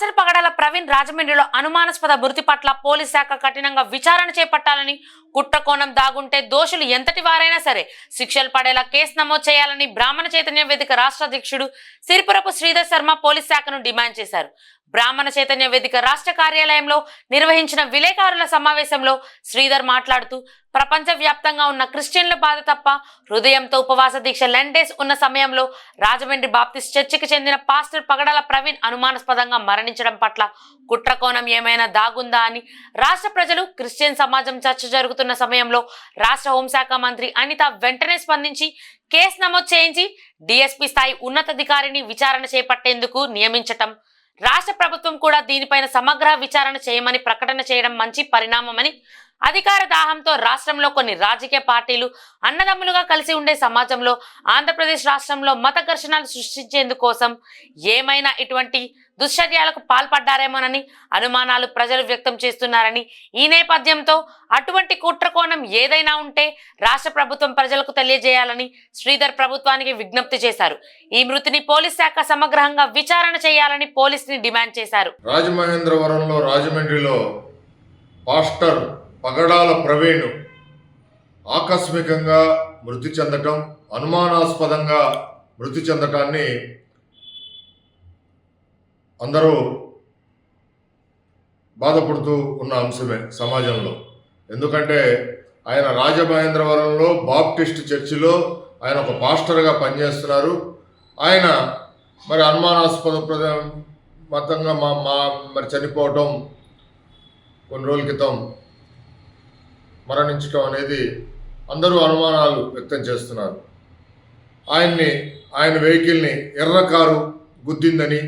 Pastor పగడాల ప్రవీణ్ రాజమండ్రిలో అనుమానాస్పద మృతి పట్ల పోలీస్ శాఖ కఠినంగా విచారణ చేపట్టాలని, కుట్రకోణం దాగుంటే దోషులు ఎంతటి వారైనా సరే శిక్షలు పడేలా కేసు నమోదు చేయాలని బ్రాహ్మణ చైతన్య వేదిక రాష్ట్ర అధ్యక్షుడు సిరిపురపు శ్రీధర్ శర్మ పోలీస్ శాఖను డిమాండ్ చేశారు. బ్రాహ్మణ చైతన్య వేదిక రాష్ట్ర కార్యాలయంలో నిర్వహించిన విలేకరుల సమావేశంలో శ్రీధర్ మాట్లాడుతూ, ప్రపంచవ్యాప్తంగా ఉన్న క్రిస్టియన్ల బాధ తప్ప హృదయంతో ఉపవాస దీక్ష లెండేస్ ఉన్న సమయంలో రాజమండ్రి బాప్టిస్ట్ చర్చికి చెందిన పాస్టర్ పగడాల ప్రవీణ్ అనుమానాస్పదంగా మరణించడం పట్ల కుట్రకోణం ఏమైనా దాగుందా అని రాష్ట్ర ప్రజలు, క్రిస్టియన్ సమాజం చర్చ జరుగుతున్న సమయంలో రాష్ట్ర హోంశాఖ మంత్రి అనిత వెంటనే స్పందించి కేసు నమోదు చేయించి డిఎస్పీ స్థాయి ఉన్నతాధికారిని విచారణ చేపట్టేందుకు నియమించటం, రాష్ట్ర ప్రభుత్వం కూడా దీనిపైన సమగ్ర విచారణ చేయమని ప్రకటన చేయడం మంచి పరిణామమని, అధికార దాహంతో రాష్ట్రంలో కొన్ని రాజకీయ పార్టీలు అన్నదమ్ములుగా కలిసి ఉండే సమాజంలో ఆంధ్రప్రదేశ్ రాష్ట్రంలో మత ఘర్షణలు సృష్టించేందుకోసం ఏమైనా ఇటువంటి దుశ్చర్యలకు పాల్పడ్డారేమోనని అనుమానాలు ప్రజలు వ్యక్తం చేస్తున్నారని, ఈ నేపథ్యంతో అటువంటి కుట్రకోణం ఏదైనా ఉంటే రాష్ట్ర ప్రభుత్వం ప్రజలకు తెలియజేయాలని శ్రీధర్ ప్రభుత్వానికి విజ్ఞప్తి చేశారు. ఈ మృతిని పోలీస్ శాఖ సమగ్రంగా విచారణ చేయాలని పోలీసుని డిమాండ్ చేశారు. రాజమహేంద్రవరంలో రాజమండ్రిలో పాస్టర్ పగడాల ప్రవీణ్ ఆకస్మికంగా మృతి చెందటం, అనుమానాస్పదంగా మృతి చెందటాన్ని అందరూ బాధపడుతూ ఉన్న అంశమే సమాజంలో. ఎందుకంటే ఆయన రాజమహేంద్రవరంలో బాప్టిస్ట్ చర్చిలో ఆయన ఒక పాస్టర్గా పనిచేస్తున్నారు. ఆయన మరి అనుమానాస్పద మతంగా మరి చనిపోవటం, కొన్ని రోజుల క్రితం మరణించటం అనేది అందరూ అనుమానాలు వ్యక్తం చేస్తున్నారు. ఆయన వెహికల్ని ఎర్ర కారు గుద్దిందని,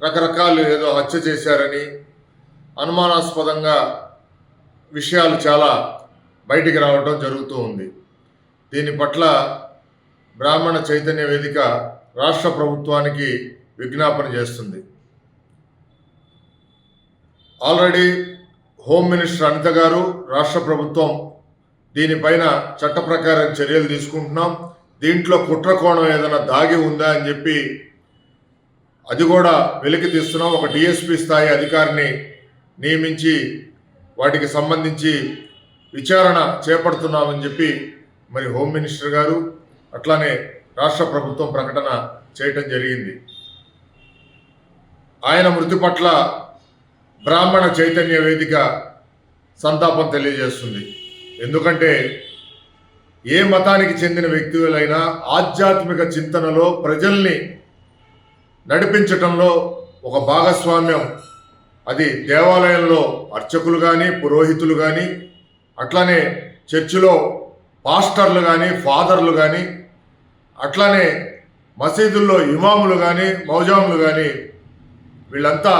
రకరకాలు ఏదో హత్య చేశారని అనుమానాస్పదంగా విషయాలు చాలా బయటికి రావడం జరుగుతూ ఉంది. దీని పట్ల బ్రాహ్మణ చైతన్య వేదిక రాష్ట్ర ప్రభుత్వానికి విజ్ఞాపన చేస్తుంది. ఆల్రెడీ హోమ్ మినిస్టర్ అనిత గారు, రాష్ట్ర ప్రభుత్వం దీనిపైన చట్ట ప్రకారం చర్యలు తీసుకుంటున్నాం, దీంట్లో కుట్రకోణం ఏదైనా దాగి ఉందా అని చెప్పి అది కూడా వెలికి తీస్తున్నాం. ఒక డిఎస్పీ స్థాయి అధికారిని నియమించి వాటికి సంబంధించి విచారణ చేపడుతున్నామని చెప్పి మరి హోమ్ మినిస్టర్ గారు అట్లానే రాష్ట్ర ప్రభుత్వం ప్రకటన చేయటం జరిగింది. ఆయన మృతి పట్ల బ్రాహ్మణ చైతన్య వేదిక సంతాపం తెలియజేస్తుంది. ఎందుకంటే ఏ మతానికి చెందిన వ్యక్తులైనా ఆధ్యాత్మిక చింతనలో ప్రజల్ని నడిపించటంలో ఒక భాగస్వామ్యం, అది దేవాలయంలో అర్చకులు కానీ, పురోహితులు కానీ, అట్లానే చర్చిలో పాస్టర్లు కానీ, ఫాదర్లు కానీ, అట్లానే మసీదుల్లో ఇమాములు కానీ, మౌజాములు కానీ, వీళ్ళంతా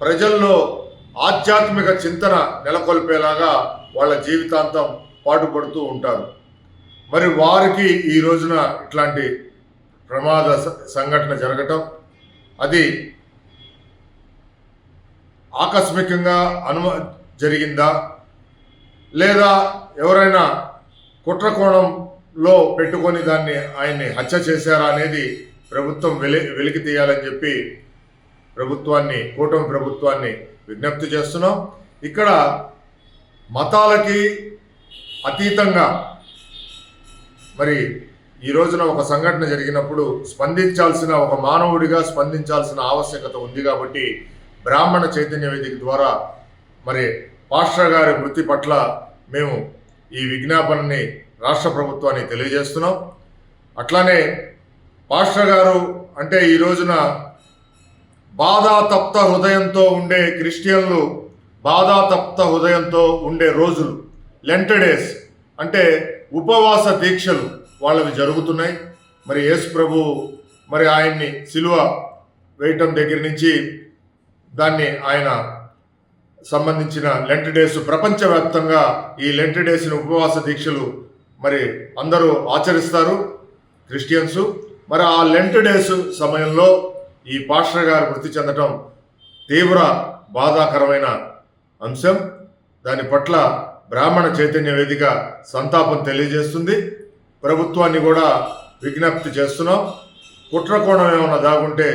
ప్రజల్లో ఆధ్యాత్మిక చింతన నెలకొల్పేలాగా వాళ్ళ జీవితాంతం పాటుపడుతూ ఉంటారు. మరి వారికి ఈ రోజున ఇట్లాంటి ప్రమాద సంఘటన జరగటం, అది ఆకస్మికంగా జరిగిందా లేదా ఎవరైనా కుట్రకోణంలో పెట్టుకొని ఆయన్ని హత్య చేశారా అనేది ప్రభుత్వం వెలికి తీయాలని చెప్పి కూటమి ప్రభుత్వాన్ని విజ్ఞప్తి చేస్తున్నాం. ఇక్కడ మతాలకి అతీతంగా మరి ఈ రోజున ఒక సంఘటన జరిగినప్పుడు ఒక మానవుడిగా స్పందించాల్సిన ఆవశ్యకత ఉంది. కాబట్టి బ్రాహ్మణ చైతన్య వేదిక ద్వారా మరి పాస్టర్ గారి మృతి పట్ల మేము ఈ విజ్ఞాపనని రాష్ట్ర ప్రభుత్వానికి తెలియజేస్తున్నాం. అట్లానే పాస్టర్ గారు అంటే ఈ రోజున బాధాతప్త హృదయంతో ఉండే క్రిస్టియన్లు, బాధాతప్త హృదయంతో ఉండే రోజులు, లెంట్ డేస్ అంటే ఉపవాస దీక్షలు వాళ్ళవి జరుగుతున్నాయి. మరి యేసు ప్రభు మరి ఆయన్ని సిలువ వేయటం దగ్గర నుంచి దాన్ని ఆయన సంబంధించిన లెంట్ డేస్ ప్రపంచవ్యాప్తంగా ఈ లెంట్ డేస్ని ఉపవాస దీక్షలు మరి అందరూ ఆచరిస్తారు క్రిస్టియన్స్. మరి ఆ లెంట్ డేస్ సమయంలో ఈ పాస్టర్ గారు మృతి చెందటం తీవ్ర బాధాకరమైన అంశం. దాని పట్ల బ్రాహ్మణ చైతన్య వేదిక సంతాపం తెలియజేస్తుంది. ప్రభుత్వాన్ని కూడా విజ్ఞప్తి చేస్తున్నాం. కుట్రకోణం ఏమైనా దాగుంటే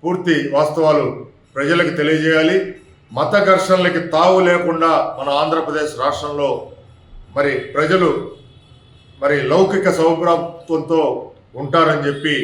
పూర్తి వాస్తవాలు ప్రజలకు తెలియజేయాలి. మత ఘర్షణలకి తావు లేకుండా మన ఆంధ్రప్రదేశ్ రాష్ట్రంలో మరి ప్రజలు మరి లౌకిక సౌభ్రాతృత్వంతో ఉంటారని చెప్పి